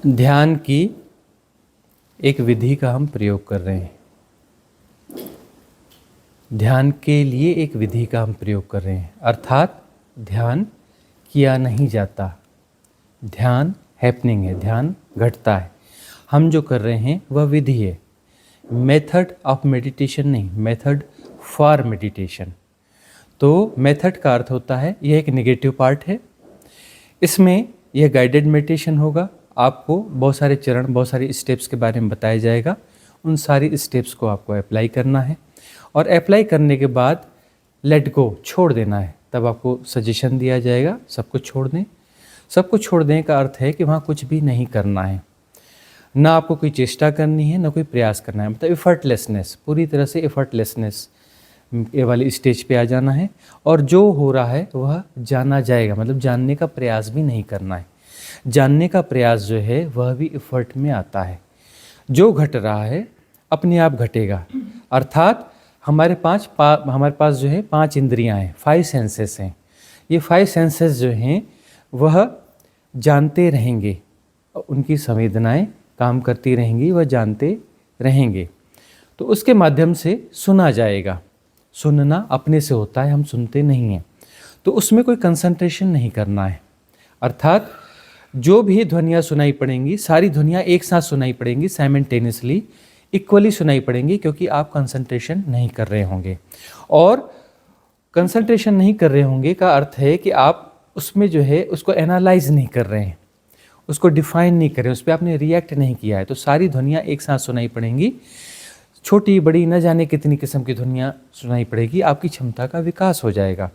ध्यान की एक विधि का हम प्रयोग कर रहे हैं। ध्यान के लिए एक विधि का हम प्रयोग कर रहे हैं, अर्थात ध्यान किया नहीं जाता, ध्यान हैपनिंग है, ध्यान घटता है। हम जो कर रहे हैं वह विधि है, मेथड ऑफ मेडिटेशन नहीं, मेथड फॉर मेडिटेशन। तो मेथड का अर्थ होता है, यह एक नेगेटिव पार्ट है। इसमें यह गाइडेड मेडिटेशन होगा। आपको बहुत सारे चरण, बहुत सारे स्टेप्स के बारे में बताया जाएगा। उन सारी स्टेप्स को आपको अप्लाई करना है और अप्लाई करने के बाद लेट गो, छोड़ देना है। तब आपको सजेशन दिया जाएगा सब कुछ छोड़ दें। सब कुछ छोड़ देने का अर्थ है कि वहाँ कुछ भी नहीं करना है, ना आपको कोई चेष्टा करनी है, ना कोई प्रयास करना है। मतलब एफर्टलेसनेस, पूरी तरह से एफर्टलेसनेस ये वाली स्टेज पे आ जाना है। और जो हो रहा है वह जाना जाएगा, मतलब जानने का प्रयास भी नहीं करना है। जानने का प्रयास जो है वह भी एफर्ट में आता है। जो घट रहा है अपने आप घटेगा। अर्थात हमारे पास जो है 5 इंद्रियां हैं, 5 सेंसेस हैं। ये 5 सेंसेस जो हैं वह जानते रहेंगे, उनकी संवेदनाएं काम करती रहेंगी, वह जानते रहेंगे। तो उसके माध्यम से सुना जाएगा। सुनना अपने से होता है, हम सुनते नहीं हैं। तो उसमें कोई कंसंट्रेशन नहीं करना है। अर्थात जो भी ध्वनियाँ सुनाई पड़ेंगी, सारी ध्वनियाँ एक साथ सुनाई पड़ेंगी, साइमल्टेनियसली, इक्वली सुनाई पड़ेंगी, क्योंकि आप कंसंट्रेशन नहीं कर रहे होंगे। और कंसंट्रेशन नहीं कर रहे होंगे का अर्थ है कि आप उसमें जो है उसको एनालाइज नहीं कर रहे हैं, उसको डिफाइन नहीं कर रहे हैं, उस पर आपने रिएक्ट नहीं किया है। तो सारी ध्वनियाँ एक साथ सुनाई पड़ेंगी, छोटी बड़ी न जाने कितनी किस्म की ध्वनियाँ सुनाई पड़ेगी। आपकी क्षमता का विकास हो जाएगा।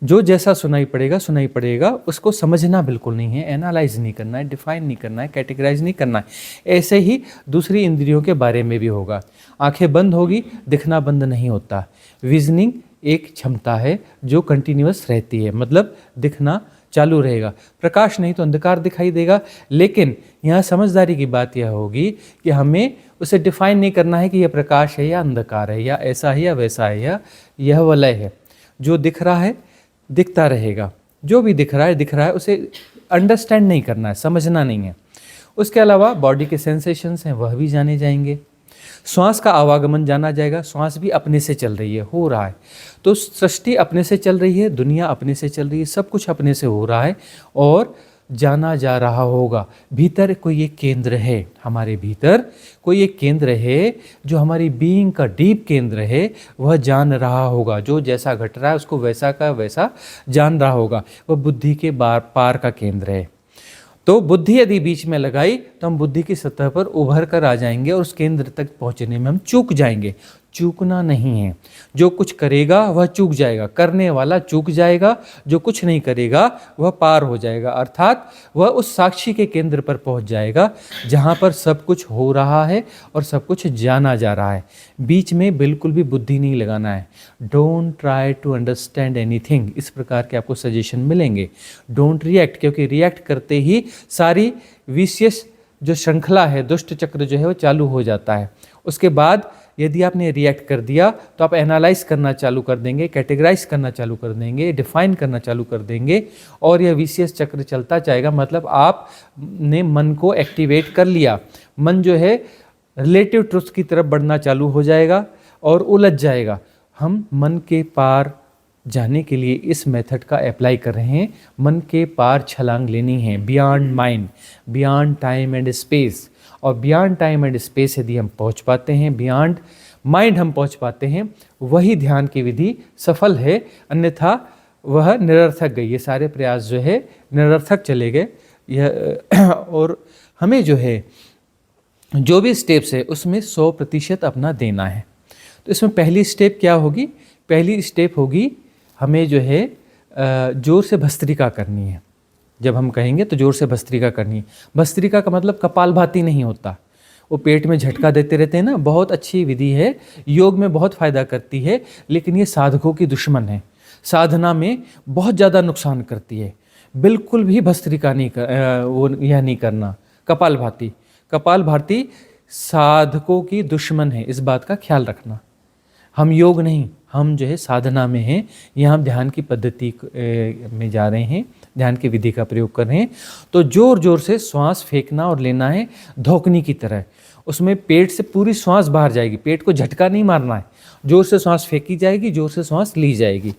जो जैसा सुनाई पड़ेगा, उसको समझना बिल्कुल नहीं है, एनालाइज नहीं करना है, डिफाइन नहीं करना है, कैटेगराइज नहीं करना है। ऐसे ही दूसरी इंद्रियों के बारे में भी होगा। आंखें बंद होगी, दिखना बंद नहीं होता। विजनिंग एक क्षमता है जो कंटिन्यूअस रहती है, मतलब दिखना चालू रहेगा। प्रकाश नहीं तो अंधकार दिखाई देगा। लेकिन यहाँ समझदारी की बात यह होगी कि हमें उसे डिफाइन नहीं करना है कि यह प्रकाश है या अंधकार है, या ऐसा है या वैसा है, या यह वलय है। जो दिख रहा है दिखता रहेगा, जो भी दिख रहा है, उसे अंडरस्टैंड नहीं करना है, समझना नहीं है। उसके अलावा बॉडी के सेंसेशंस हैं, वह भी जाने जाएंगे। श्वास का आवागमन जाना जाएगा, श्वास भी अपने से चल रही है, हो रहा है। तो सृष्टि अपने से चल रही है, दुनिया अपने से चल रही है, सब कुछ अपने से हो रहा है और जाना जा रहा होगा। भीतर कोई एक केंद्र है, हमारे भीतर कोई एक केंद्र है जो हमारी बीइंग का डीप केंद्र है, वह जान रहा होगा। जो जैसा घट रहा है उसको वैसा का वैसा जान रहा होगा। वह बुद्धि के पार का केंद्र है। तो बुद्धि यदि बीच में लगाई तो हम बुद्धि की सतह पर उभर कर आ जाएंगे और उस केंद्र तक पहुंचने में हम चूक जाएंगे। चूकना नहीं है। जो कुछ करेगा वह चूक जाएगा, करने वाला चूक जाएगा, जो कुछ नहीं करेगा वह पार हो जाएगा। अर्थात वह उस साक्षी के केंद्र पर पहुंच जाएगा जहां पर सब कुछ हो रहा है और सब कुछ जाना जा रहा है। बीच में बिल्कुल भी बुद्धि नहीं लगाना है। Don't try to understand anything, इस प्रकार के आपको सजेशन मिलेंगे। डोंट रिएक्ट, क्योंकि रिएक्ट करते ही सारी विशेष जो श्रृंखला है, दुष्ट चक्र जो है वो चालू हो जाता है। उसके बाद यदि आपने रिएक्ट कर दिया तो आप एनालाइज करना चालू कर देंगे, कैटेगराइज करना चालू कर देंगे, डिफाइन करना चालू कर देंगे और यह विशेष चक्र चलता जाएगा। मतलब आपने मन को एक्टिवेट कर लिया। मन जो है रिलेटिव ट्रुथ की तरफ बढ़ना चालू हो जाएगा और उलझ जाएगा। हम मन के पार जाने के लिए इस मेथड का अप्लाई कर रहे हैं। मन के पार छलांग लेनी है, beyond mind, beyond time and space. और बियॉन्ड टाइम एंड स्पेस यदि हम पहुंच पाते हैं, बियॉन्ड माइंड हम पहुंच पाते हैं, वही ध्यान की विधि सफल है। अन्यथा वह निरर्थक गई। ये सारे प्रयास जो है निरर्थक चले गए। यह और हमें जो है जो भी स्टेप्स है उसमें 100% अपना देना है। तो इसमें पहली स्टेप क्या होगी? पहली स्टेप होगी हमें जो है जोर से भस्त्रिका करनी है। जब हम कहेंगे तो जोर से भस्त्रिका करनी है। भस्त्रिका का मतलब कपालभाति नहीं होता, वो पेट में झटका देते रहते हैं ना। बहुत अच्छी विधि है, योग में बहुत फायदा करती है, लेकिन ये साधकों की दुश्मन है। साधना में बहुत ज़्यादा नुकसान करती है। बिल्कुल भी भस्त्रिका नहीं यह नहीं करना। कपालभाति साधकों की दुश्मन है, इस बात का ख्याल रखना। हम योग नहीं, हम जो है साधना में हैं, यहाँ हम ध्यान की पद्धति में जा रहे हैं, ध्यान की विधि का प्रयोग कर रहे हैं। तो जोर जोर से श्वास फेंकना और लेना है धौकनी की तरह। उसमें पेट से पूरी श्वास बाहर जाएगी, पेट को झटका नहीं मारना है, जोर से श्वास फेंकी जाएगी, जोर से श्वास ली जाएगी।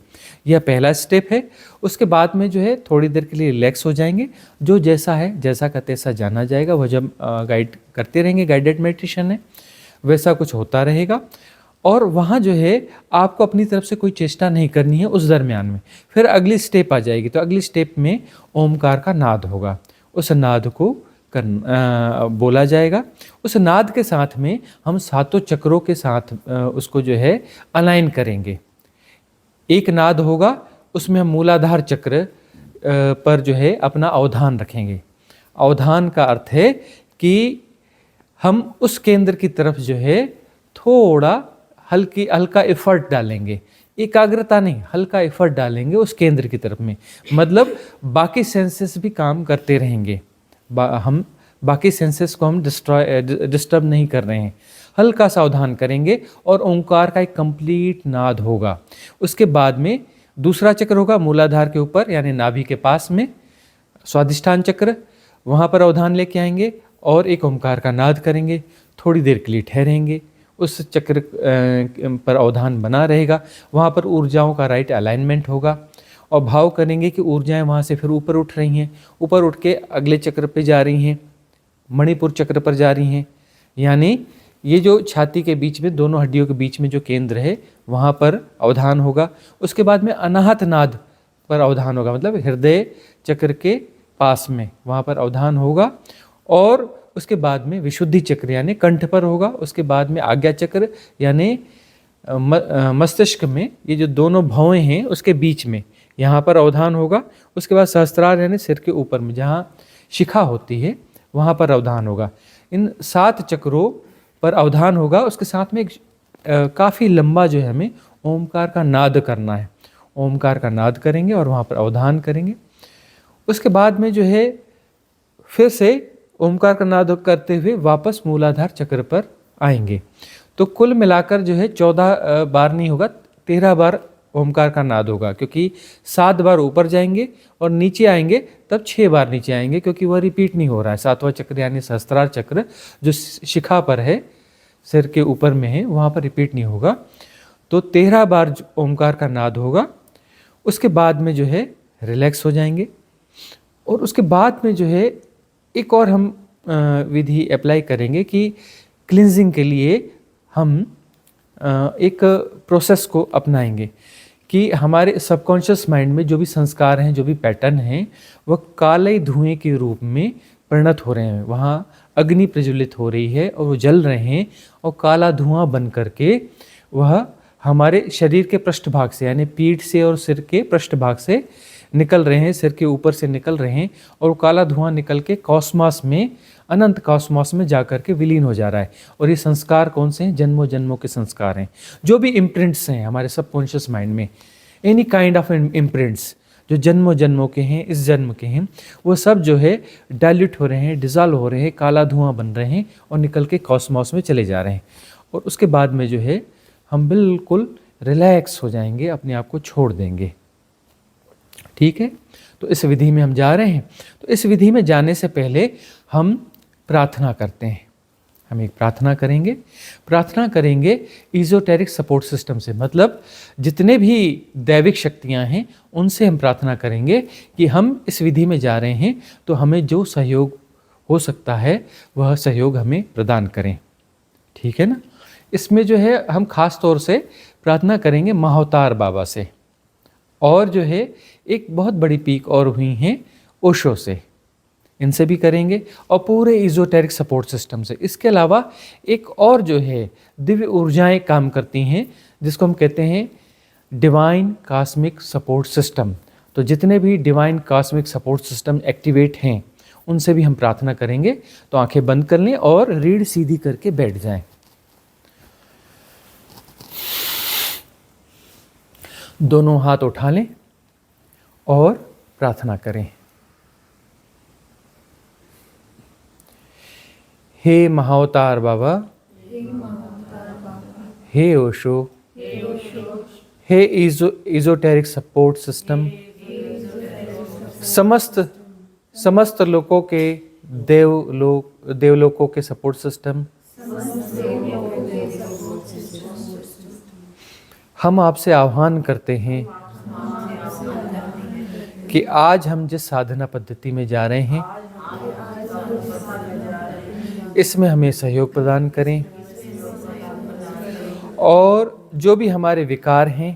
यह पहला स्टेप है। उसके बाद में जो है थोड़ी देर के लिए रिलैक्स हो जाएंगे, जो जैसा है जैसा का तैसा जाना जाएगा, वह जब गाइड करते रहेंगे, गाइडेड मेडिटेशन है, वैसा कुछ होता रहेगा। और वहाँ जो है आपको अपनी तरफ से कोई चेष्टा नहीं करनी है उस दरमियान में। फिर अगली स्टेप आ जाएगी, तो अगली स्टेप में ओमकार का नाद होगा, उस नाद को बोला जाएगा। उस नाद के साथ में हम सातों चक्रों के साथ उसको जो है अलाइन करेंगे। एक नाद होगा, उसमें हम मूलाधार चक्र पर जो है अपना अवधान रखेंगे। अवधान का अर्थ है कि हम उस केंद्र की तरफ जो है थोड़ा हल्का एफर्ट डालेंगे, एकाग्रता नहीं, हल्का एफर्ट डालेंगे उस केंद्र की तरफ में। मतलब बाकी सेंसेस भी काम करते रहेंगे, हम बाकी सेंसेस को हम डिस्टर्ब नहीं कर रहे हैं, हल्का सावधान करेंगे और ओंकार का एक कंप्लीट नाद होगा। उसके बाद में दूसरा चक्र होगा मूलाधार के ऊपर, यानी नाभि के पास में स्वादिष्ठान चक्र, वहाँ पर अवधान लेके आएंगे और एक ओंकार का नाद करेंगे। थोड़ी देर के लिए ठहरेंगे, उस चक्र पर अवधान बना रहेगा, वहाँ पर ऊर्जाओं का राइट अलाइनमेंट होगा और भाव करेंगे कि ऊर्जाएं वहाँ से फिर ऊपर उठ रही हैं, ऊपर उठ के अगले चक्र पे जा रही हैं, मणिपुर चक्र पर जा रही हैं। यानी ये जो छाती के बीच में, दोनों हड्डियों के बीच में जो केंद्र है, वहाँ पर अवधान होगा। उसके बाद में अनाहत नाद पर अवधान होगा, मतलब हृदय चक्र के पास में, वहाँ पर अवधान होगा। और उसके बाद में विशुद्धि चक्र यानी कंठ पर होगा। उसके बाद में आज्ञा चक्र यानी मस्तिष्क में, ये जो दोनों भौएं हैं उसके बीच में, यहाँ पर अवधान होगा। उसके बाद सहस्त्रार यानी सिर के ऊपर में जहाँ शिखा होती है, वहाँ पर अवधान होगा। इन 7 चक्रों पर अवधान होगा। उसके साथ में एक काफ़ी लंबा जो है हमें ओमकार का नाद करना है, ओमकार का नाद करेंगे और वहाँ पर अवधान करेंगे। उसके बाद में जो है फिर से ओमकार का नाद करते हुए वापस मूलाधार चक्र पर आएंगे। तो कुल मिलाकर जो है 14 बार नहीं होगा, 13 बार ओमकार का नाद होगा, क्योंकि 7 बार ऊपर जाएंगे और नीचे आएंगे तब 6 बार नीचे आएंगे, क्योंकि वह रिपीट नहीं हो रहा है। 7वां चक्र यानी सहस्त्रार चक्र जो शिखा पर है, सिर के ऊपर में है, वहाँ पर रिपीट नहीं होगा। तो 13 बार ओमकार का नाद होगा। उसके बाद में जो है रिलैक्स हो जाएंगे और उसके बाद में जो है एक और हम विधि अप्लाई करेंगे कि क्लिनजिंग के लिए हम एक प्रोसेस को अपनाएंगे कि हमारे सबकॉन्शियस माइंड में जो भी संस्कार हैं, जो भी पैटर्न हैं, वह काले धुएं के रूप में परिणत हो रहे हैं। वहाँ अग्नि प्रज्वलित हो रही है और वो जल रहे हैं और काला धुआं बन करके वह हमारे शरीर के पृष्ठभाग से यानी पीठ से और सिर के पृष्ठभाग से निकल रहे हैं, सिर के ऊपर से निकल रहे हैं और काला धुआं निकल के कॉस्मॉस में, अनंत कॉस्मॉस में जाकर के विलीन हो जा रहा है। और ये संस्कार कौन से हैं? जन्मों जन्मों के संस्कार हैं, जो भी इम्प्रिंट्स हैं हमारे सबकॉन्शियस माइंड में, एनी काइंड ऑफ इम्प्रिंट्स जो जन्मों जन्मों के हैं, इस जन्म के हैं, वो सब जो है डाइल्यूट हो रहे हैं, डिजॉल्व हो रहे हैं, काला धुआं बन रहे हैं और निकल के कॉस्मॉस में चले जा रहे हैं। और उसके बाद में जो है हम बिल्कुल रिलैक्स हो जाएंगे, अपने आप को छोड़ देंगे। ठीक है, तो इस विधि में हम जा रहे हैं। तो इस विधि में जाने से पहले हम प्रार्थना करते हैं। हम एक प्रार्थना करेंगे इजोटेरिक सपोर्ट सिस्टम से, मतलब जितने भी दैविक शक्तियां हैं उनसे हम प्रार्थना करेंगे कि हम इस विधि में जा रहे हैं तो हमें जो सहयोग हो सकता है वह सहयोग हमें प्रदान करें। ठीक है ना। इसमें जो है हम खास तौर से प्रार्थना करेंगे महाअवतार बाबा से, और जो है एक बहुत बड़ी पीक और हुई हैं ओशो से, इनसे भी करेंगे और पूरे इजोटेरिक सपोर्ट सिस्टम से। इसके अलावा एक और जो है दिव्य ऊर्जाएं काम करती हैं जिसको हम कहते हैं डिवाइन कॉस्मिक सपोर्ट सिस्टम। तो जितने भी divine cosmic support system activate हैं उनसे भी हम प्रार्थना करेंगे। तो आंखें बंद कर लें और रीढ़ सीधी करके बैठ जाएं। दोनों हाथ उठा लें और प्रार्थना करें। हे महाअवतार बाबा, हे ओशो, हे इजोटेरिक सपोर्ट सिस्टम, समस्त लोकों के देवलोकों के सपोर्ट सिस्टम, हम आपसे आह्वान करते हैं कि आज हम जिस साधना पद्धति में जा रहे हैं इसमें हमें सहयोग प्रदान करें और जो भी हमारे विकार हैं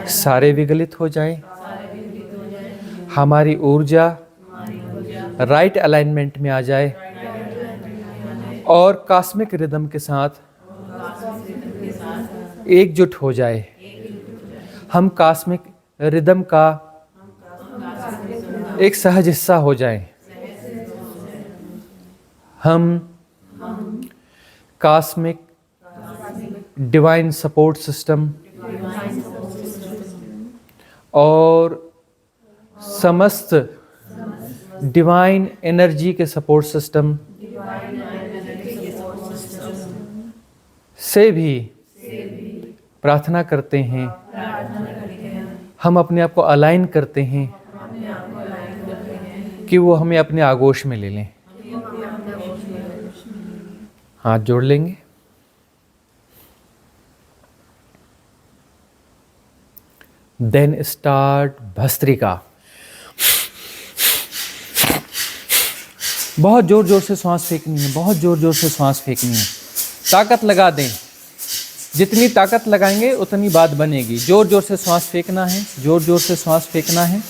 सारे विगलित हो जाएं, हमारी ऊर्जा राइट अलाइनमेंट में आ जाए और कॉस्मिक रिदम के साथ एकजुट हो जाए। हम कॉस्मिक रिदम का एक सहज हिस्सा हो जाएं। हम कॉस्मिक डिवाइन सपोर्ट सिस्टम और समस्त डिवाइन एनर्जी के सपोर्ट सिस्टम से भी प्रार्थना करते हैं, हम अपने आप को अलाइन करते हैं कि वो हमें अपने आगोश में ले लें। हाथ जोड़ लेंगे। Then start bhastrika. बहुत जोर जोर से सांस फेंकनी है, बहुत जोर जोर से सांस फेंकनी है। ताकत लगा दें, जितनी ताकत लगाएंगे उतनी बात बनेगी। जोर जोर से सांस फेंकना है, जोर जोर से सांस फेंकना है।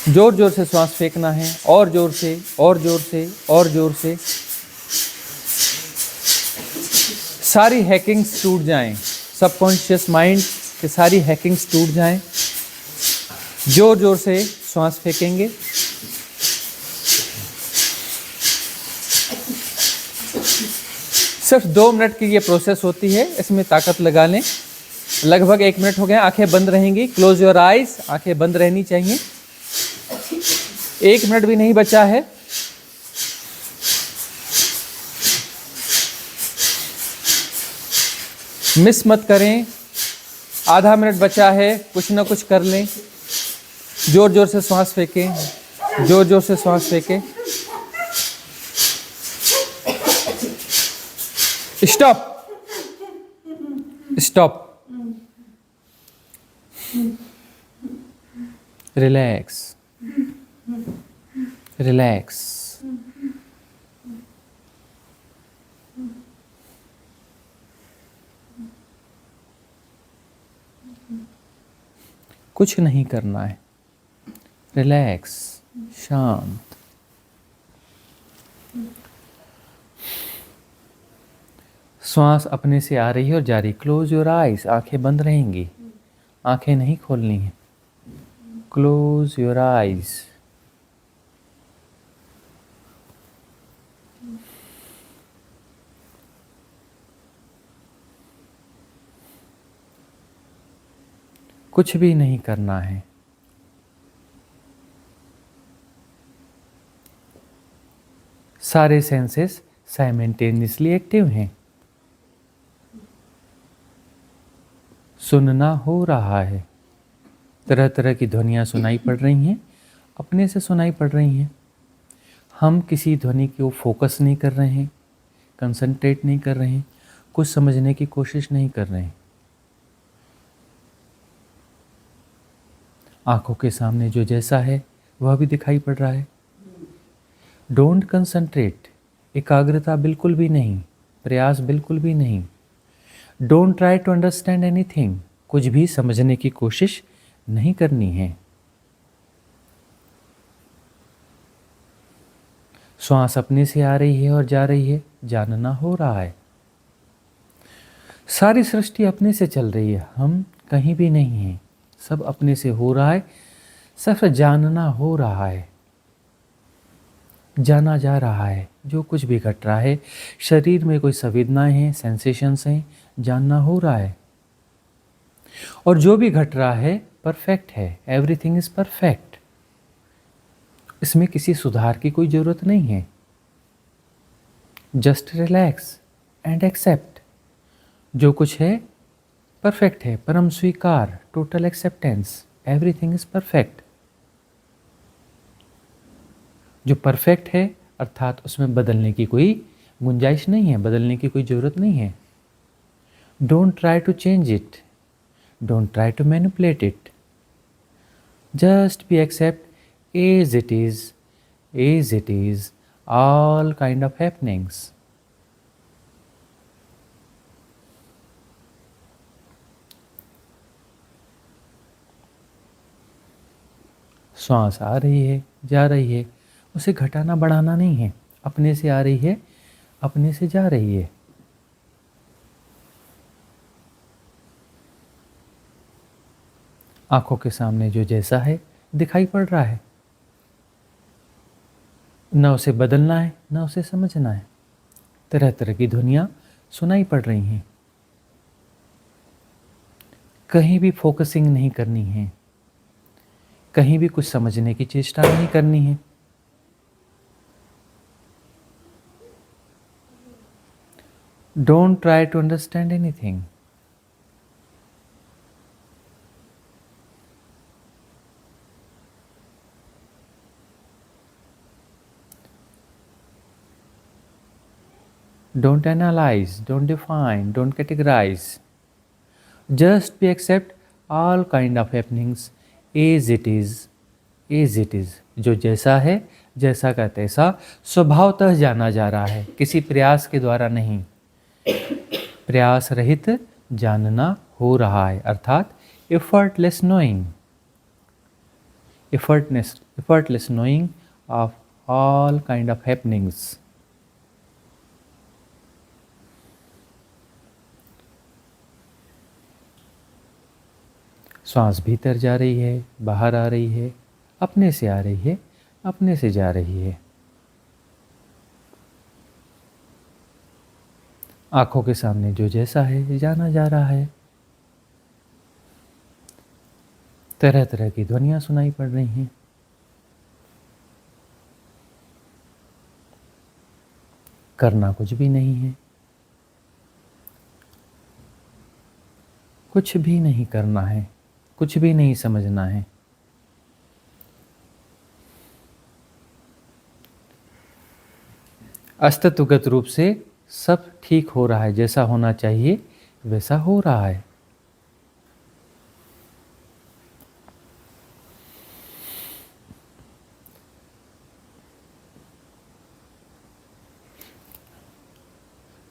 जोर जोर से सांस फेंकना है, और जोर से, और जोर से, और जोर से। सारी हैकिंग्स टूट जाएं, सबकॉन्शियस माइंड की सारी हैकिंग्स टूट जाएं। जोर जोर से सांस फेंकेंगे। सिर्फ 2 मिनट की ये प्रोसेस होती है, इसमें ताकत लगा लें। लगभग 1 मिनट हो गया, आंखें बंद रहेंगी। क्लोज योर आइज, आंखें बंद रहनी चाहिए। 1 मिनट भी नहीं बचा है। मिस मत करें, आधा मिनट बचा है, कुछ ना कुछ कर लें। जोर जोर से सांस फेंकें, जोर जोर से सांस फेंकें। Stop, stop, relax, relax. कुछ नहीं करना है, रिलैक्स, शांत। श्वास अपने से आ रही है और जा रही। क्लोज योर आइज, आंखें बंद रहेंगी, आंखें नहीं खोलनी है। Close your eyes. कुछ भी नहीं करना है। सारे सेंसेस साइमल्टेनियसली एक्टिव हैं। सुनना हो रहा है, तरह तरह की ध्वनियाँ सुनाई पड़ रही हैं, अपने से सुनाई पड़ रही हैं। हम किसी ध्वनि को फोकस नहीं कर रहे हैं, कंसंट्रेट नहीं कर रहे हैं, कुछ समझने की कोशिश नहीं कर रहे हैं। आंखों के सामने जो जैसा है वह भी दिखाई पड़ रहा है। डोंट कंसंट्रेट, एकाग्रता बिल्कुल भी नहीं, प्रयास बिल्कुल भी नहीं। Don't try to understand anything, कुछ भी समझने की कोशिश नहीं करनी है। श्वास अपने से आ रही है और जा रही है, जानना हो रहा है। सारी सृष्टि अपने से चल रही है, हम कहीं भी नहीं हैं, सब अपने से हो रहा है, सिर्फ जानना हो रहा है, जाना जा रहा है। जो कुछ भी घट रहा है, शरीर में कोई संवेदनाएं हैं, सेंसेशंस हैं, जानना हो रहा है। और जो भी घट रहा है परफेक्ट है, एवरीथिंग इज परफेक्ट। इसमें किसी सुधार की कोई ज़रूरत नहीं है। Just relax and accept. जो कुछ है परफेक्ट है, परम स्वीकार, total acceptance, everything is perfect. जो परफेक्ट है अर्थात उसमें बदलने की कोई गुंजाइश नहीं है, बदलने की कोई ज़रूरत नहीं है। Don't try to change it, don't try to manipulate it, just be accept as it is all kind of happenings। श्वास आ रही है, जा रही है, उसे घटाना बढ़ाना नहीं है, अपने से आ रही है, अपने से जा रही है। आंखों के सामने जो जैसा है दिखाई पड़ रहा है, न उसे बदलना है न उसे समझना है। तरह तरह की ध्वनियाँ सुनाई पड़ रही हैं, कहीं भी फोकसिंग नहीं करनी है, कहीं भी कुछ समझने की चेष्टा नहीं करनी है। Don't try to understand anything. Don't analyze, don't define, don't categorize. Just be accept all kind of happenings as it is, as it is। जो जैसा है, जैसा का तैसा स्वभावतः जाना जा रहा है, किसी प्रयास के द्वारा नहीं, प्रयास रहित जानना हो रहा है, अर्थात effortless knowing, effortless knowing of all kind of happenings। श्वास भीतर जा रही है, बाहर आ रही है, अपने से आ रही है, अपने से जा रही है। आंखों के सामने जो जैसा है जाना जा रहा है। तरह तरह की ध्वनियाँ सुनाई पड़ रही हैं। करना कुछ भी नहीं है, कुछ भी नहीं करना है, कुछ भी नहीं समझना है। अस्तित्वगत रूप से सब ठीक हो रहा है, जैसा होना चाहिए वैसा हो रहा है।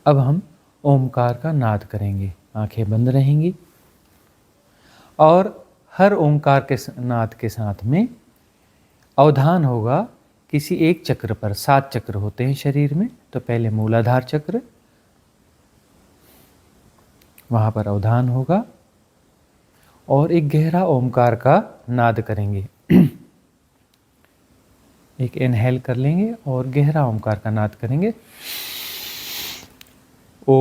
अब हम ओमकार का नाद करेंगे, आंखें बंद रहेंगी और हर ओमकार के नाद के साथ में अवधान होगा किसी एक चक्र पर। 7 चक्र होते हैं शरीर में, तो पहले मूलाधार चक्र, वहाँ पर अवधान होगा और एक गहरा ओमकार का नाद करेंगे। एक इनहेल कर लेंगे और गहरा ओमकार का नाद करेंगे। ओ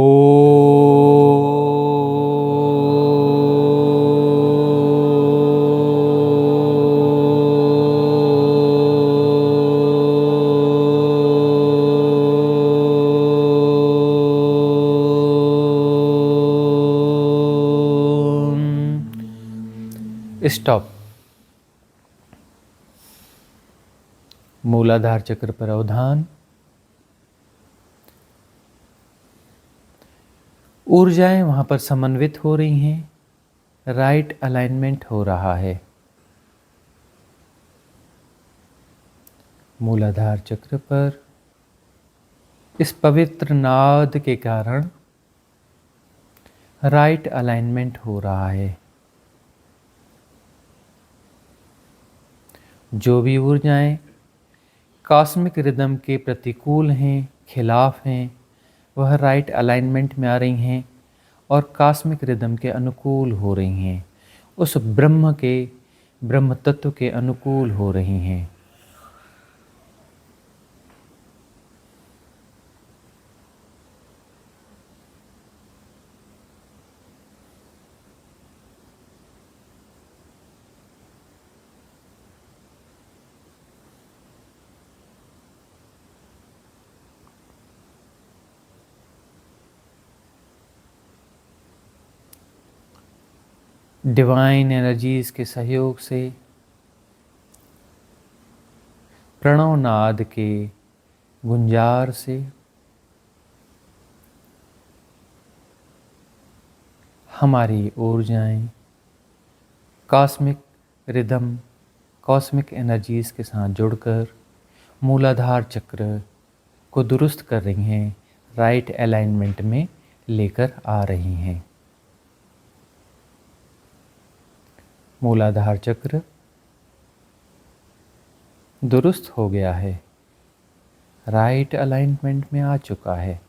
स्टॉप। मूलाधार चक्र पर अवधान। ऊर्जाएं वहाँ पर समन्वित हो रही हैं, राइट अलाइनमेंट हो रहा है। मूलाधार चक्र पर इस पवित्र नाद के कारण राइट अलाइनमेंट हो रहा है। जो भी ऊर्जाएं कॉस्मिक रिदम के प्रतिकूल हैं, खिलाफ हैं, वह राइट अलाइनमेंट में आ रही हैं और कॉस्मिक रिदम के अनुकूल हो रही हैं, उस ब्रह्म तत्व के अनुकूल हो रही हैं। डिवाइन एनर्जीज के सहयोग से प्रणव नाद के गुंजार से हमारी ऊर्जाएं कॉस्मिक रिदम, कॉस्मिक एनर्जीज के साथ जुड़कर मूलाधार चक्र को दुरुस्त कर रही हैं, राइट अलाइनमेंट में लेकर आ रही हैं। मूलाधार चक्र दुरुस्त हो गया है, राइट अलाइनमेंट में आ चुका है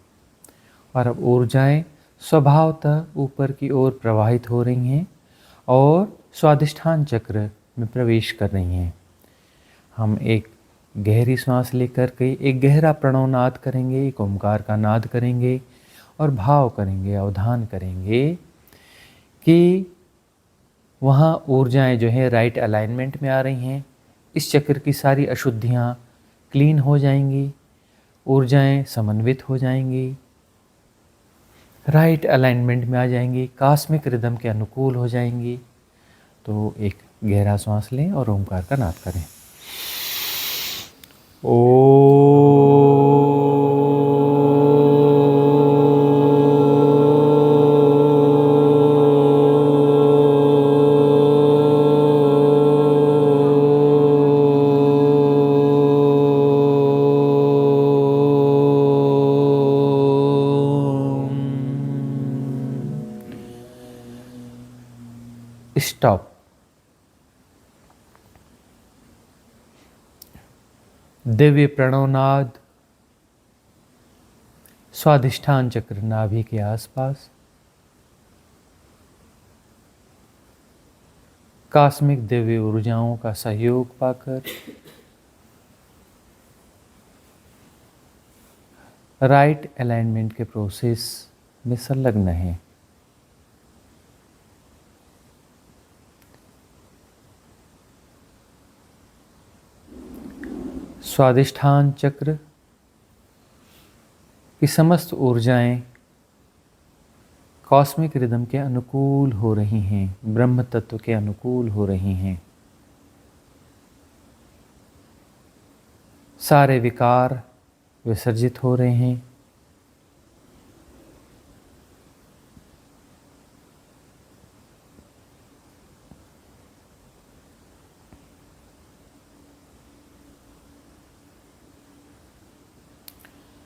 और अब ऊर्जाएं स्वभावतः ऊपर की ओर प्रवाहित हो रही हैं और स्वादिष्ठान चक्र में प्रवेश कर रही हैं। हम एक गहरी सांस लेकर के एक गहरा प्रणव नाद करेंगे, एक ओंकार का नाद करेंगे और भाव करेंगे, अवधान करेंगे कि वहाँ ऊर्जाएं जो है राइट अलाइनमेंट में आ रही हैं। इस चक्र की सारी अशुद्धियाँ क्लीन हो जाएंगी, ऊर्जाएं समन्वित हो जाएंगी, राइट अलाइनमेंट में आ जाएंगी, कॉस्मिक रिदम के अनुकूल हो जाएंगी। तो एक गहरा सांस लें और ओंकार का नाद करें। स्टॉप। दिव्य प्रणवनाद स्वादिष्ठान चक्र नाभि के आसपास कॉस्मिक दिव्य ऊर्जाओं का सहयोग पाकर राइट अलाइनमेंट के प्रोसेस में संलग्न है। स्वादिष्ठान चक्र की समस्त ऊर्जाएं कॉस्मिक रिदम के अनुकूल हो रही हैं, ब्रह्म तत्व के अनुकूल हो रही हैं। सारे विकार विसर्जित हो रहे हैं।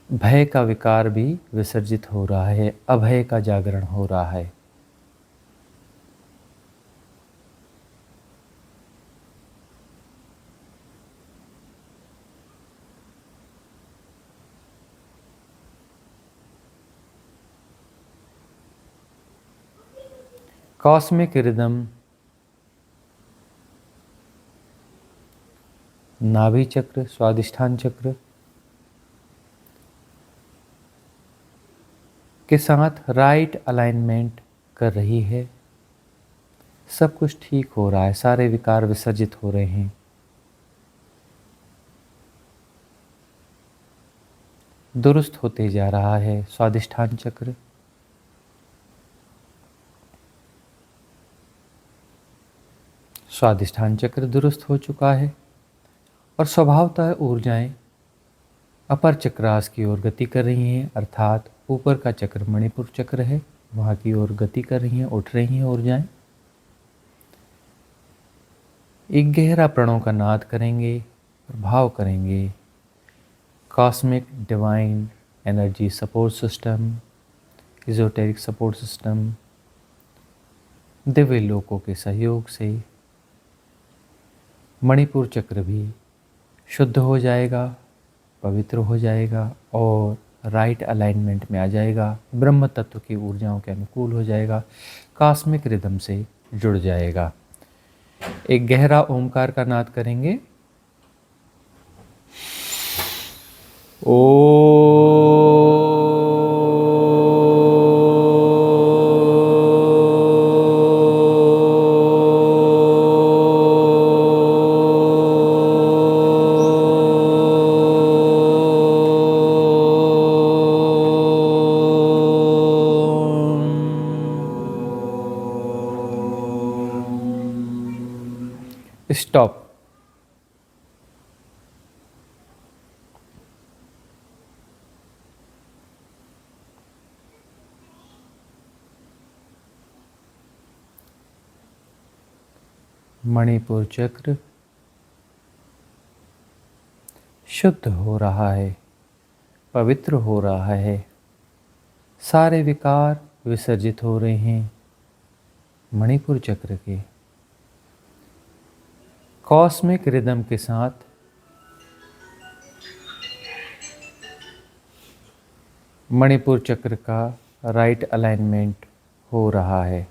भय का विकार भी विसर्जित हो रहा है, अभय का जागरण हो रहा है। कॉस्मिक रिदम नाभि चक्र, स्वादिष्ठान चक्र के साथ राइट अलाइनमेंट कर रही है। सब कुछ ठीक हो रहा है, सारे विकार विसर्जित हो रहे हैं। दुरुस्त होते जा रहा है स्वादिष्ठान चक्र। स्वादिष्ठान चक्र दुरुस्त हो चुका है और स्वभावतः ऊर्जाएं अपर चक्रास की ओर गति कर रही हैं, अर्थात ऊपर का चक्र मणिपुर चक्र है, वहाँ की ओर गति कर रही हैं, उठ रही हैं ऊर्जाएं। एक गहरा प्रणव का नाद करेंगे और भाव करेंगे। Cosmic divine energy support system, esoteric support system, Divya लोकों के सहयोग से मणिपुर चक्र भी शुद्ध हो जाएगा, पवित्र हो जाएगा और राइट अलाइनमेंट में आ जाएगा, ब्रह्म तत्व की ऊर्जाओं के अनुकूल हो जाएगा, कॉस्मिक रिदम से जुड़ जाएगा। एक गहरा ओमकार का नाद करेंगे। स्टॉप। मणिपुर चक्र शुद्ध हो रहा है, पवित्र हो रहा है, सारे विकार विसर्जित हो रहे हैं। मणिपुर चक्र के कॉस्मिक रिदम के साथ मणिपुर चक्र का राइट अलाइनमेंट हो रहा है।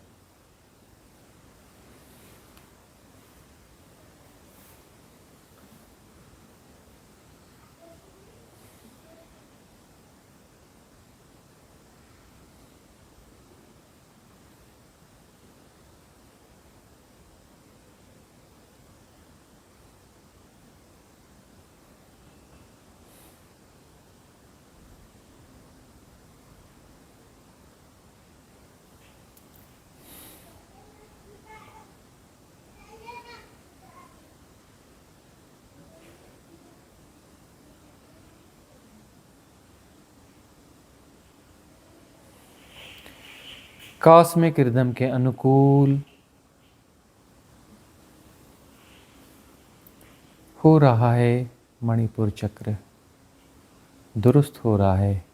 कॉस्मिक रिदम के अनुकूल हो रहा है। मणिपुर चक्र दुरुस्त हो रहा है,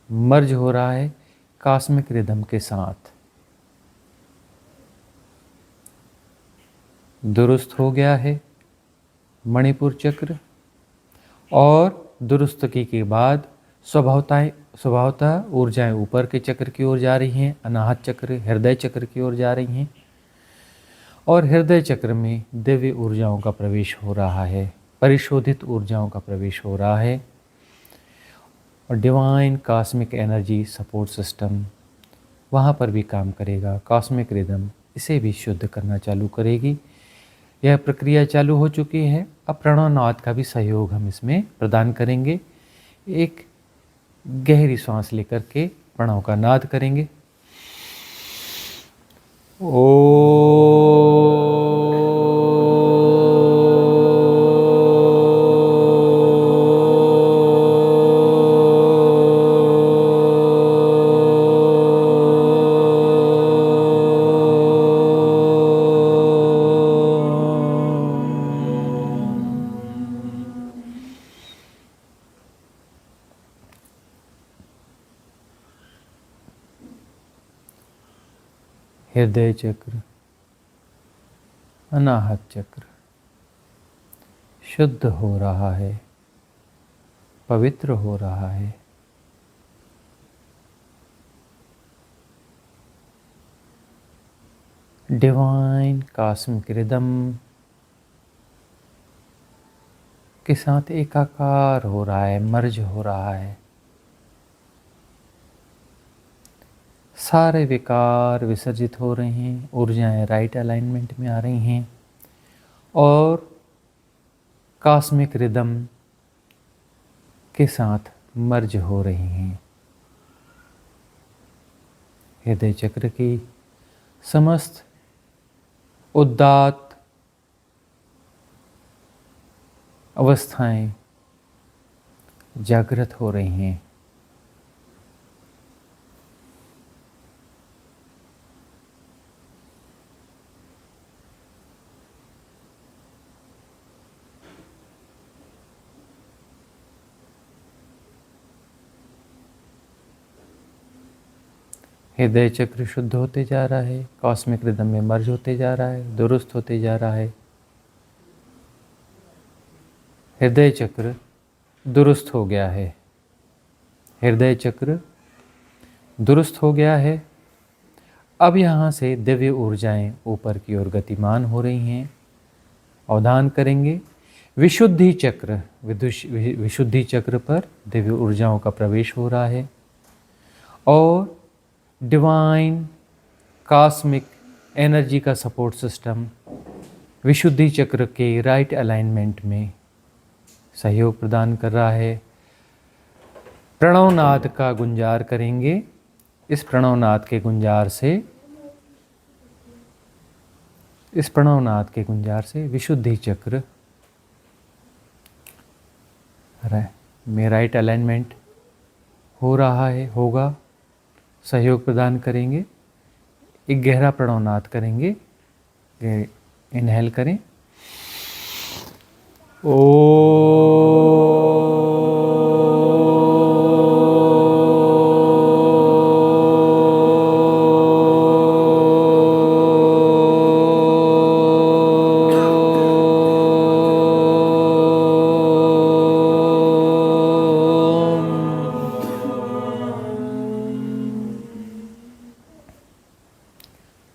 मर्ज हो रहा है कॉस्मिक रिदम के साथ। दुरुस्त हो गया है मणिपुर चक्र, और दुरुस्तगी के बाद स्वभावतः ऊर्जाएं ऊपर के चक्र की ओर जा रही हैं, अनाहत चक्र, हृदय चक्र की ओर जा रही हैं, और हृदय चक्र में दिव्य ऊर्जाओं का प्रवेश हो रहा है, परिशोधित ऊर्जाओं का प्रवेश हो रहा है, और divine cosmic energy support system वहाँ पर भी काम करेगा। कॉस्मिक रिदम इसे भी शुद्ध करना चालू करेगी। यह प्रक्रिया चालू हो चुकी है। अब प्रणवनाद का भी सहयोग हम इसमें प्रदान करेंगे। एक गहरी सांस लेकर के प्रणव का नाद करेंगे। हृदय चक्र, अनाहत चक्र शुद्ध हो रहा है, पवित्र हो रहा है। डिवाइन कॉस्मिक रिदम के साथ एकाकार हो रहा है, मर्ज हो रहा है। सारे विकार विसर्जित हो रहे हैं, ऊर्जाएं राइट अलाइनमेंट में आ रही हैं, और कॉस्मिक रिदम के साथ मर्ज हो रही हैं। हृदय चक्र की समस्त उदात्त अवस्थाएं जागृत हो रही हैं। हृदय चक्र शुद्ध होते जा रहा है, कॉस्मिक रिदम में मर्ज होते जा रहा है, दुरुस्त होते जा रहा है। हृदय चक्र दुरुस्त हो गया है। हृदय चक्र दुरुस्त हो गया है। अब यहाँ से दिव्य ऊर्जाएं ऊपर की ओर गतिमान हो रही हैं। अवधान करेंगे विशुद्धि चक्र, विशुद्धि चक्र पर दिव्य ऊर्जाओं का प्रवेश हो रहा है, और डिवाइन कॉस्मिक एनर्जी का सपोर्ट सिस्टम विशुद्धि चक्र के राइट अलाइनमेंट में सहयोग प्रदान कर रहा है। प्रणवनाद का गुंजार करेंगे। इस प्रणवनाद के गुंजार से इस प्रणवनाद के गुंजार से विशुद्धि चक्र में राइट अलाइनमेंट हो रहा है, होगा। सहयोग प्रदान करेंगे, एक गहरा प्रणवनाद करेंगे। इनहेल करें।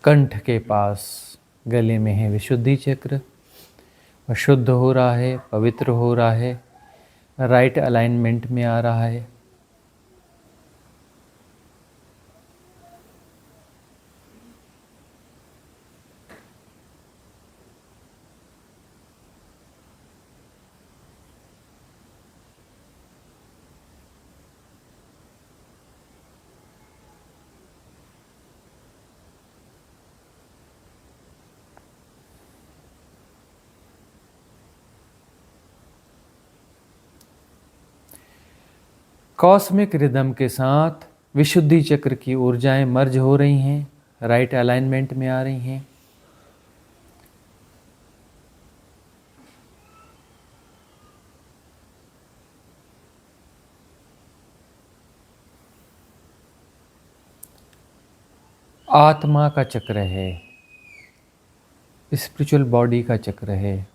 कंठ के पास गले में है विशुद्धि चक्र, वह शुद्ध हो रहा है, पवित्र हो रहा है, राइट अलाइनमेंट में आ रहा है। कॉस्मिक रिदम के साथ विशुद्धि चक्र की ऊर्जाएं मर्ज हो रही हैं, राइट अलाइनमेंट में आ रही हैं। आत्मा का चक्र है, स्पिरिचुअल बॉडी का चक्र है।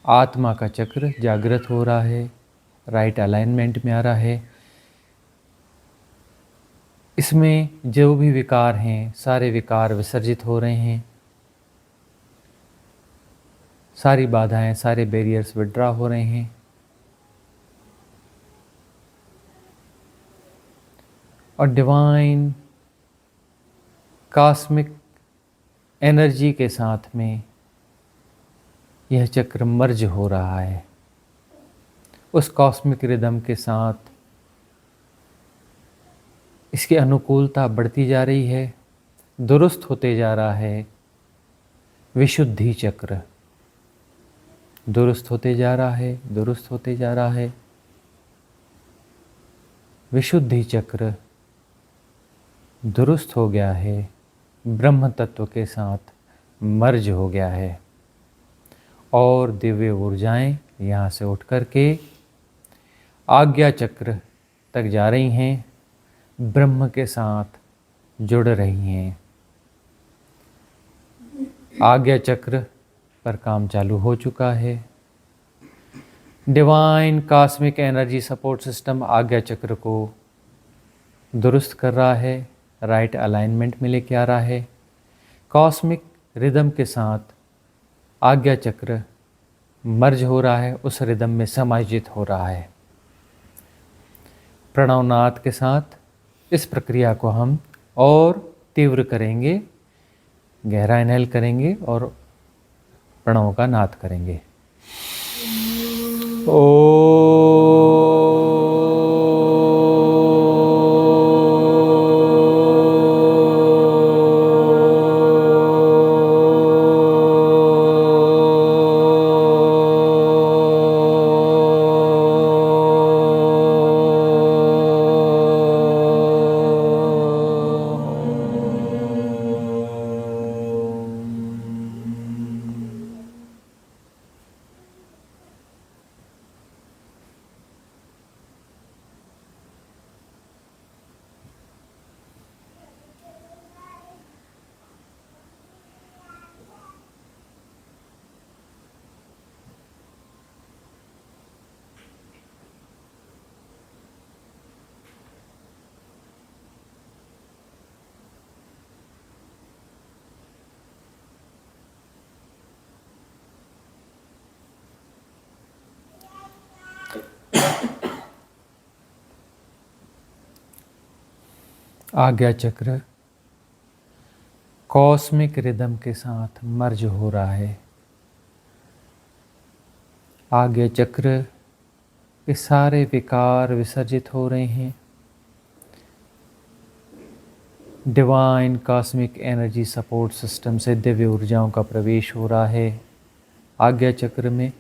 आत्मा का चक्र जागृत हो रहा है, राइट अलाइनमेंट में आ रहा है। इसमें जो भी विकार हैं, सारे विकार विसर्जित हो रहे हैं। सारी बाधाएं, सारे बैरियर्स विड्रॉ हो रहे हैं। और डिवाइन कॉस्मिक एनर्जी के साथ में यह चक्र मर्ज हो रहा है। उस कॉस्मिक रिदम के साथ इसकी अनुकूलता बढ़ती जा रही है, दुरुस्त होते जा रहा है। विशुद्धि चक्र दुरुस्त होते जा रहा है, दुरुस्त होते जा रहा है। विशुद्धि चक्र दुरुस्त हो गया है, ब्रह्म तत्व के साथ मर्ज हो गया है। और दिव्य ऊर्जाएं यहाँ से उठ कर के आज्ञा चक्र तक जा रही हैं, ब्रह्म के साथ जुड़ रही हैं। आज्ञा चक्र पर काम चालू हो चुका है। Divine cosmic energy support system आज्ञा चक्र को दुरुस्त कर रहा है, राइट अलाइनमेंट में लेके आ रहा है। कॉस्मिक रिदम के साथ आज्ञा चक्र मर्ज हो रहा है, उस रिदम में समायोजित हो रहा है। प्रणवनाद के साथ इस प्रक्रिया को हम और तीव्र करेंगे। गहरा इनहेल करेंगे और प्रणव का नाद करेंगे। आज्ञा चक्र कॉस्मिक रिदम के साथ मर्ज हो रहा है। आज्ञा चक्र के सारे विकार विसर्जित हो रहे हैं। Divine cosmic energy support system से दिव्य ऊर्जाओं का प्रवेश हो रहा है आज्ञा चक्र में।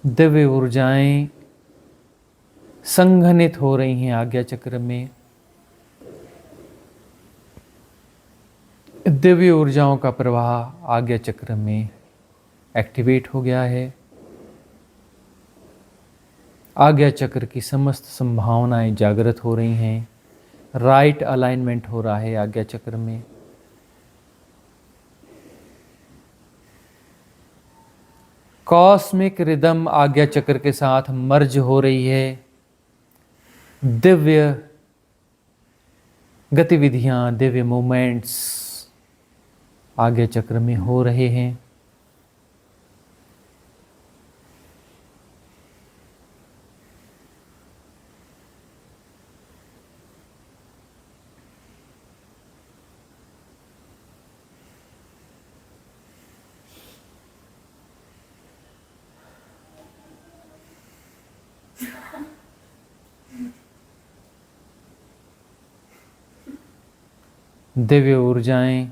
दिव्य ऊर्जाएं संघनित हो रही हैं आज्ञा चक्र में। दिव्य ऊर्जाओं का प्रवाह आज्ञा चक्र में एक्टिवेट हो गया है। आज्ञा चक्र की समस्त संभावनाएं जागृत हो रही हैं। राइट अलाइनमेंट हो रहा है आज्ञा चक्र में। कॉस्मिक रिदम आज्ञा चक्र के साथ मर्ज हो रही है। दिव्य गतिविधियां, दिव्य मूवमेंट्स आज्ञा चक्र में हो रहे हैं। दिव्य ऊर्जाएं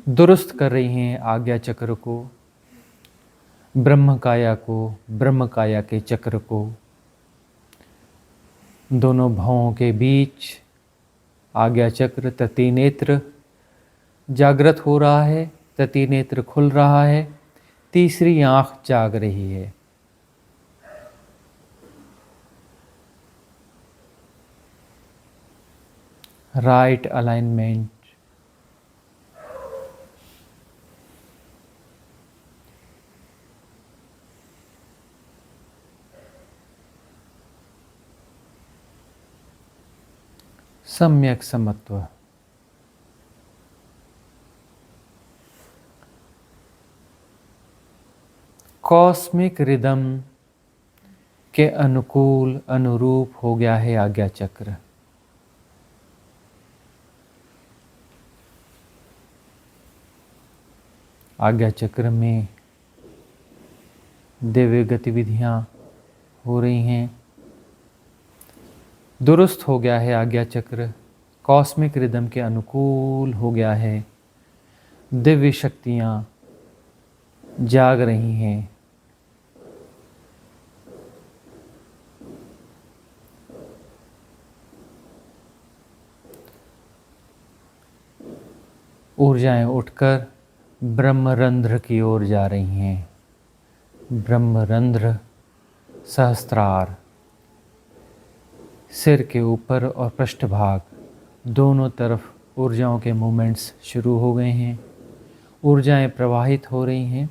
दुरुस्त कर रही हैं आज्ञा चक्र को, ब्रह्म काया को, ब्रह्म काया के चक्र को। दोनों भावों के बीच आज्ञा चक्र तृतीय नेत्र जागृत हो रहा है, तृतीय नेत्र खुल रहा है, तीसरी आंख जाग रही है। राइट अलाइनमेंट, सम्यक समत्व। कॉस्मिक रिदम के अनुकूल अनुरूप हो गया है आज्ञा चक्र। आज्ञा चक्र में दिव्य गतिविधियां हो रही हैं। दुरुस्त हो गया है आज्ञा चक्र, कॉस्मिक रिदम के अनुकूल हो गया है। दिव्य शक्तियां जाग रही हैं। ऊर्जाएं उठकर ब्रह्मरंध्र की ओर जा रही हैं। ब्रह्मरंध्र सहस्त्रार, सिर के ऊपर और पृष्ठभाग दोनों तरफ ऊर्जाओं के मूवमेंट्स शुरू हो गए हैं। ऊर्जाएं प्रवाहित हो रही हैं।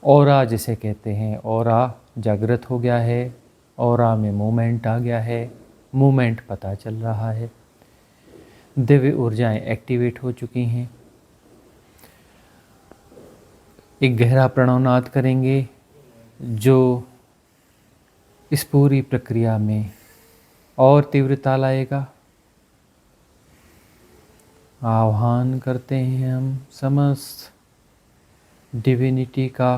ऑरा जिसे कहते हैं, ऑरा जागृत हो गया है। ऑरा में मूवमेंट आ गया है, मूवमेंट पता चल रहा है। दिव्य ऊर्जाएं एक्टिवेट हो चुकी हैं। एक गहरा प्रणवनाद करेंगे जो इस पूरी प्रक्रिया में और तीव्रता लाएगा। आह्वान करते हैं हम समस्त डिविनिटी का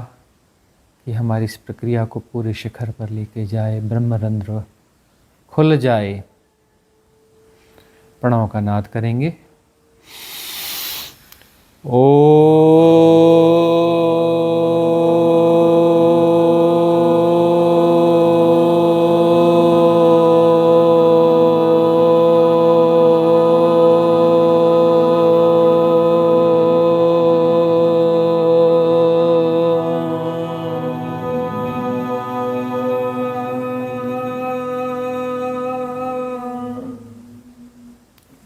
कि हमारी इस प्रक्रिया को पूरे शिखर पर लेके जाए, ब्रह्मरंध्र खुल जाए। प्रणव का नाद करेंगे।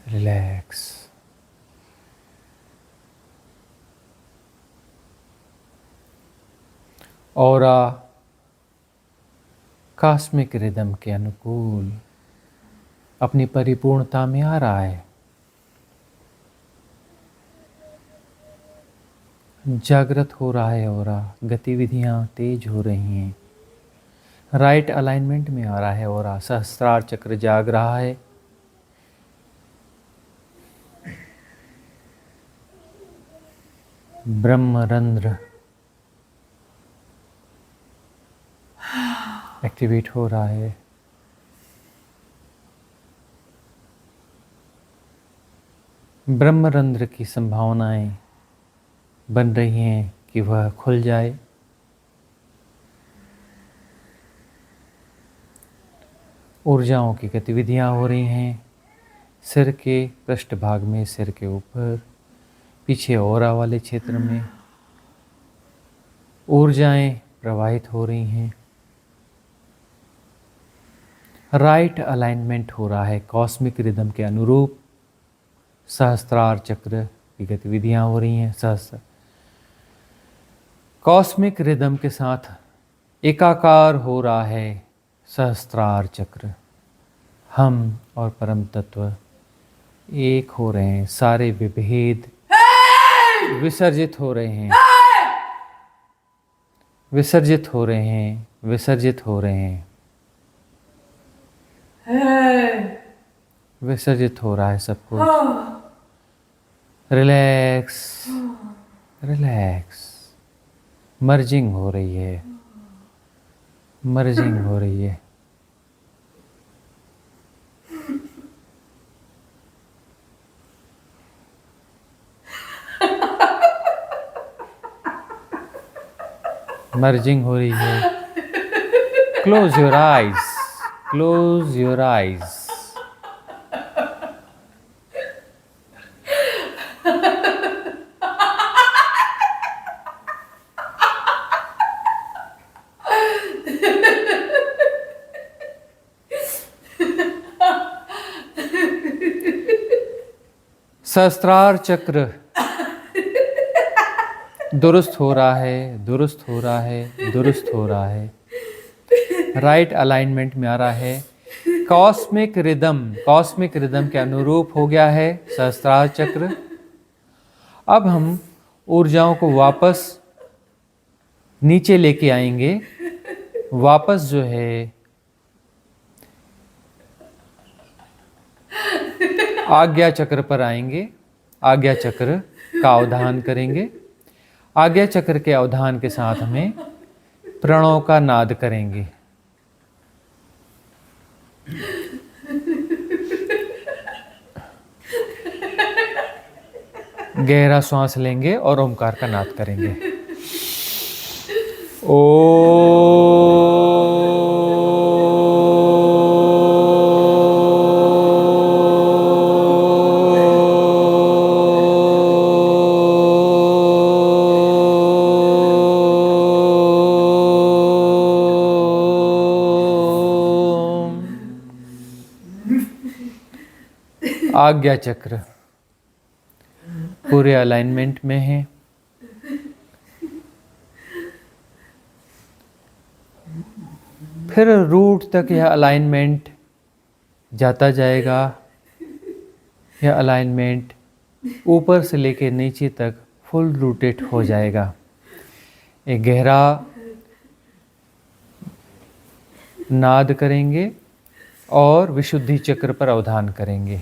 रिलैक्स। ऑरा कॉस्मिक रिदम के अनुकूल अपनी परिपूर्णता में आ रहा है। जागृत हो रहा है ऑरा, गतिविधियां तेज हो रही हैं। राइट अलाइनमेंट में आ रहा है ऑरा, सहस्त्रार चक्र जाग रहा है। ब्रह्मरंध्र एक्टिवेट हो रहा है। ब्रह्मरंध्र की संभावनाएं बन रही हैं कि वह खुल जाए। ऊर्जाओं की गतिविधियां हो रही हैं सिर के पृष्ठभाग में, सिर के ऊपर, पीछे ऑरा वाले क्षेत्र में ऊर्जाएं प्रवाहित हो रही हैं। राइट अलाइनमेंट हो रहा है कॉस्मिक रिदम के अनुरूप। सहस्त्रार चक्र की गतिविधियां हो रही हैं। सहस्त्र कॉस्मिक रिदम के साथ एकाकार हो रहा है सहस्त्रार चक्र। हम और परम तत्व एक हो रहे हैं। सारे विभेद विसर्जित हो रहे हैं, विसर्जित हो रहे हैं, विसर्जित हो रहे हैं, विसर्जित हो रहा है सब कुछ। Relax, relax. मर्जिंग हो रही है, मर्जिंग हो रही है। मर्जिंग हो रही है। Close your eyes, close your eyes. सहस्त्रार चक्र दुरुस्त हो रहा है, दुरुस्त हो रहा है, दुरुस्त हो रहा है। राइट अलाइनमेंट में आ रहा है। कॉस्मिक रिदम के अनुरूप हो गया है सहस्त्रार चक्र। अब हम ऊर्जाओं को वापस नीचे लेके आएंगे। वापस जो है आज्ञा चक्र पर आएंगे। आज्ञा चक्र का अवधान करेंगे। आज्ञा चक्र के अवधान के साथ हमें प्रणव का नाद करेंगे। गहरा श्वास लेंगे और ओमकार का नाद करेंगे। आज्ञा चक्र पूरे अलाइनमेंट में है। फिर रूट तक यह अलाइनमेंट जाता जाएगा। यह अलाइनमेंट ऊपर से लेकर नीचे तक फुल रूटेड हो जाएगा। एक गहरा नाद करेंगे और विशुद्धि चक्र पर अवधान करेंगे।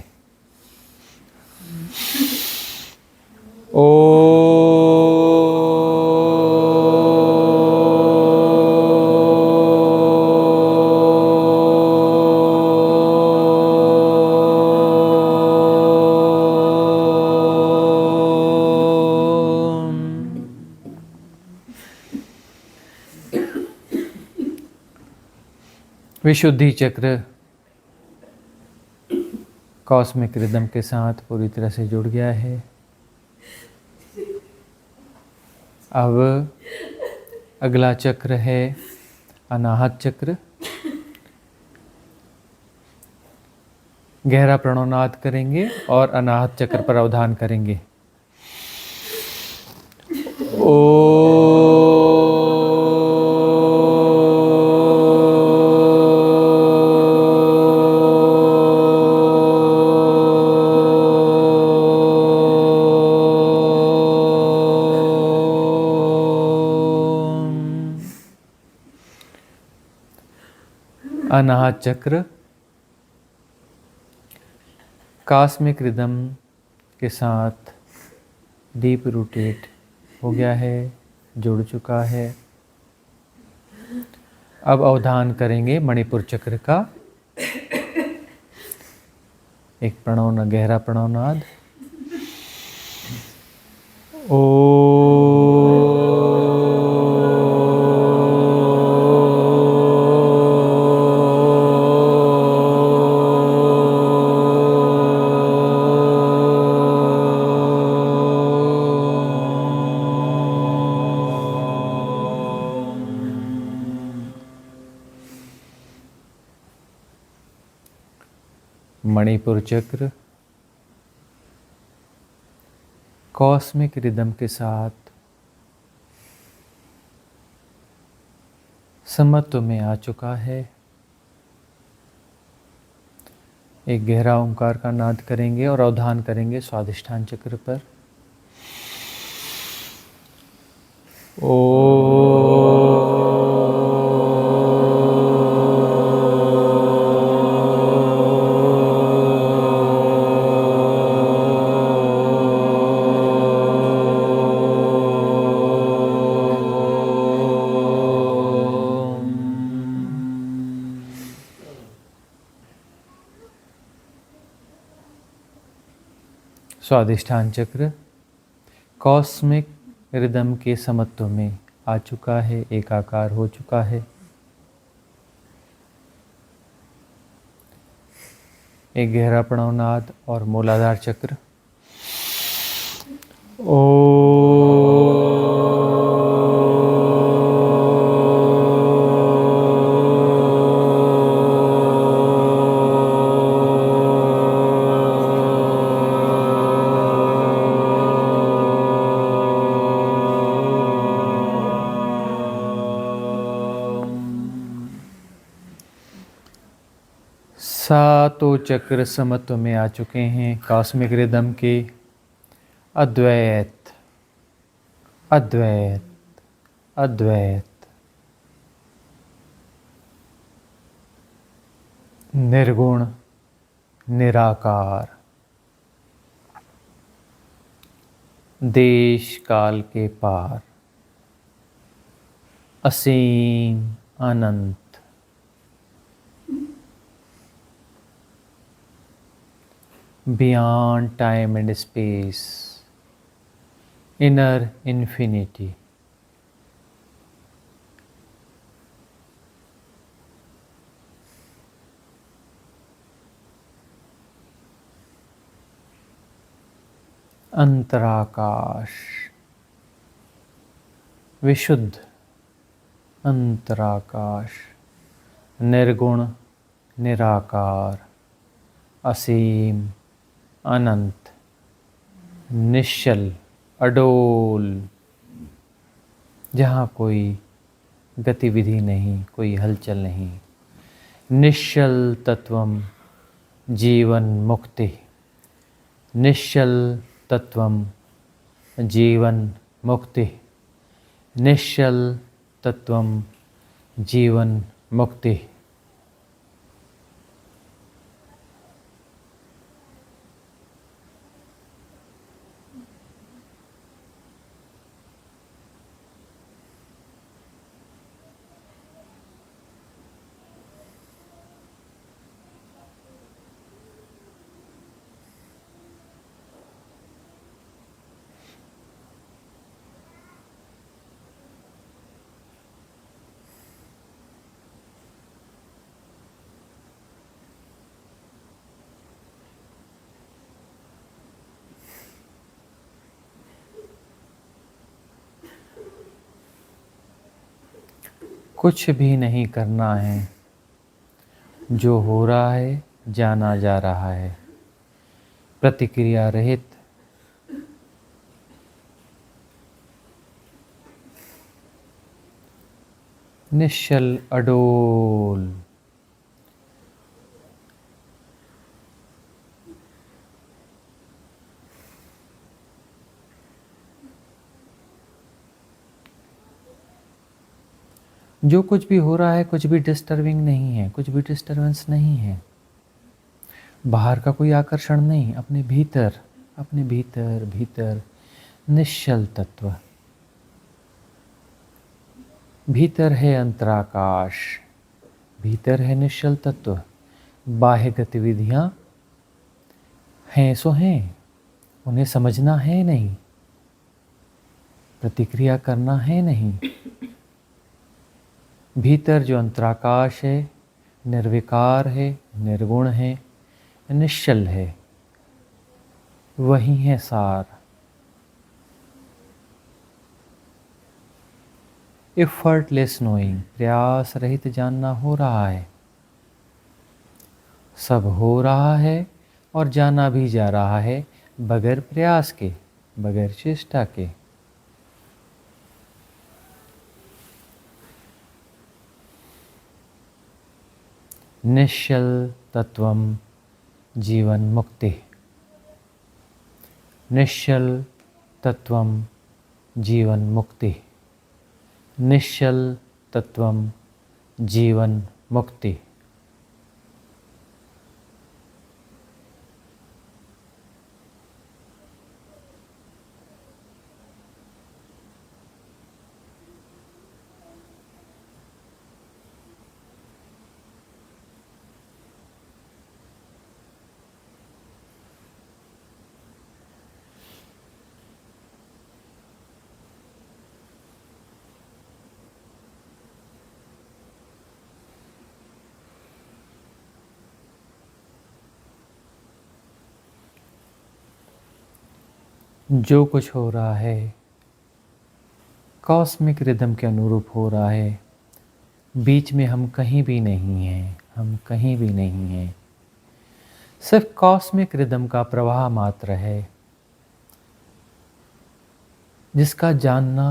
विशुद्धि चक्र कॉस्मिक रिदम के साथ पूरी तरह से जुड़ गया है। अब अगला चक्र है अनाहत चक्र। गहरा प्रणवनाद करेंगे और अनाहत चक्र पर अवधान करेंगे। अनाहत चक्र कॉस्मिक रिदम के साथ डीप रूटेड हो गया है, जुड़ चुका है। अब अवधान करेंगे मणिपुर चक्र का। एक प्रणव, गहरा प्रणवनाद। मणिपुर चक्र कॉस्मिक रिदम के साथ समत्व में आ चुका है। एक गहरा ओंकार का नाद करेंगे और अवधान करेंगे स्वादिष्ठान चक्र पर। स्वादिष्ठान चक्र कॉस्मिक रिदम के समत्व में आ चुका है, एकाकार हो चुका है। एक गहरा प्रणवनाद और मूलाधार चक्र। सातों चक्र समत्व में आ चुके हैं कॉस्मिक रिदम के। अद्वैत अद्वैत अद्वैत, निर्गुण निराकार, देश काल के पार, असीम अनंत, beyond time and space, inner infinity, अंतराकाश, विशुद्ध अंतराकाश, निर्गुण निराकार, असीम अनंत, निश्चल अडोल, जहाँ कोई गतिविधि नहीं, कोई हलचल नहीं। निश्चल तत्वम जीवन मुक्ति, निश्चल तत्वम जीवन मुक्ति, निश्चल तत्वम जीवन मुक्ति। कुछ भी नहीं करना है, जो हो रहा है जाना जा रहा है, प्रतिक्रिया रहित, निश्चल अडोल, जो कुछ भी हो रहा है कुछ भी डिस्टर्बिंग नहीं है, कुछ भी डिस्टर्बेंस नहीं है, बाहर का कोई आकर्षण नहीं, अपने भीतर भीतर निश्चल तत्व, भीतर है अंतराकाश, भीतर है निश्चल तत्व। बाह्य गतिविधियाँ हैं सो हैं, उन्हें समझना है नहीं, प्रतिक्रिया करना है नहीं। भीतर जो अंतराकाश है, निर्विकार है, निर्गुण है, निश्चल है, वही है सार। एफर्टलेस नोइंग, प्रयास रहित जानना हो रहा है। सब हो रहा है और जाना भी जा रहा है, बगैर प्रयास के, बगैर चेष्टा के। निश्चल तत्वम जीवन मुक्ति, निश्चल तत्वम जीवन मुक्ति, निश्चल तत्वम जीवन मुक्ति। जो कुछ हो रहा है कॉस्मिक रिदम के अनुरूप हो रहा है। बीच में हम कहीं भी नहीं हैं, हम कहीं भी नहीं हैं। सिर्फ कॉस्मिक रिदम का प्रवाह मात्र है, जिसका जानना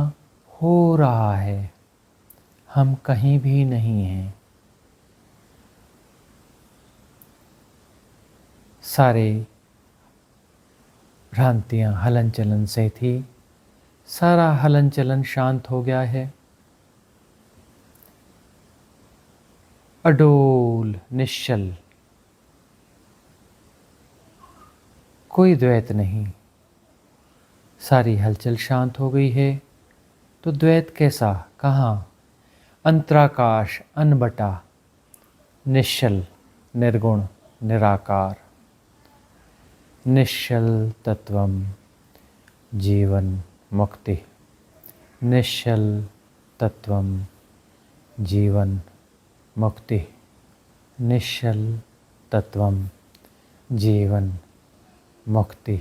हो रहा है। हम कहीं भी नहीं हैं। सारे भ्रांतियाँ हलन चलन से थी, सारा हलन चलन शांत हो गया है। अडोल निश्चल, कोई द्वैत नहीं। सारी हलचल शांत हो गई है, तो द्वैत कैसा, कहाँ? अंतराकाश अनबटा, निश्चल, निर्गुण, निराकार। निश्चल तत्वम जीवन मुक्ति, निश्चल तत्वम जीवन मुक्ति, निश्चल तत्वम जीवन मुक्ति।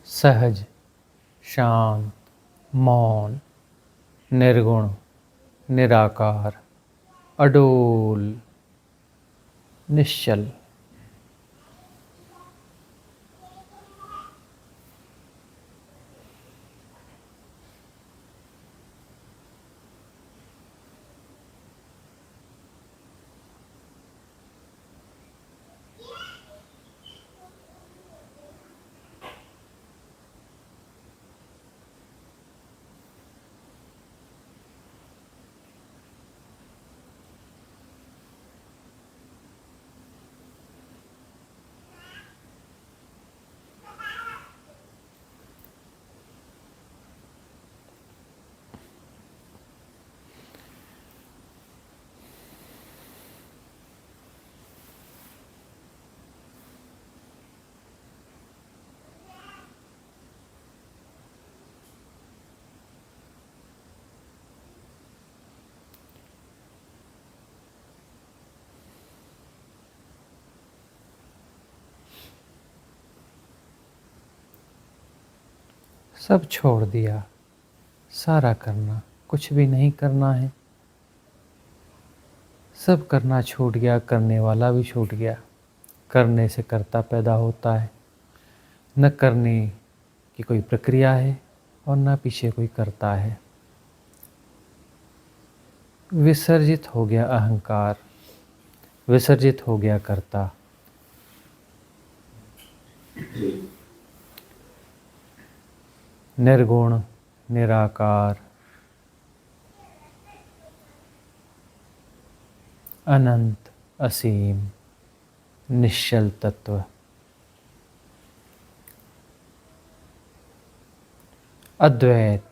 सहज, शांत, मौन, निर्गुण, निराकार, अडोल, निश्चल। सब छोड़ दिया, सारा करना, कुछ भी नहीं करना है। सब करना छूट गया, करने वाला भी छूट गया। करने से कर्ता पैदा होता है, न करने की कोई प्रक्रिया है और न पीछे कोई करता है। विसर्जित हो गया अहंकार, विसर्जित हो गया कर्ता। निर्गुण, निराकार, अनंत, असीम, निश्चल तत्व, अद्वैत,